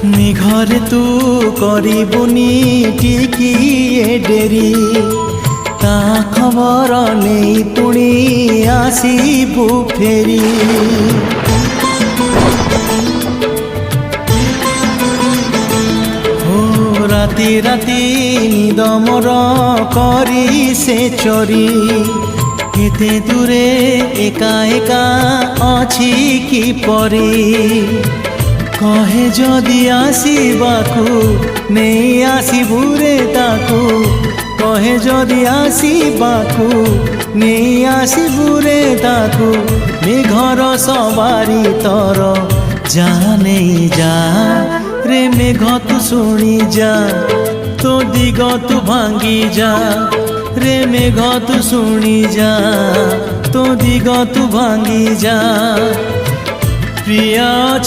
নিঘরে তু করিবুনি টিকিয়ে ডেরি তা খবর নেই পুଣି আসিবু ফেরি রাতি রাতি নিদ মোর করি সে চরি এতে দূরে একা একা অছি কি পরি কহে যদি আসিবাকু নেই আসিবু রে তাকু কহে যদি আসিবাকু নেই আসিবু রে তাকু মেঘর সবারি তর যা নেই যা রে মেঘ তু শুনি যা তো দিগ তু ভাঙ্গি যা রে মেঘ তু শুনি যা তো দিগ তু ভাঙ্গি যা প্রিয়া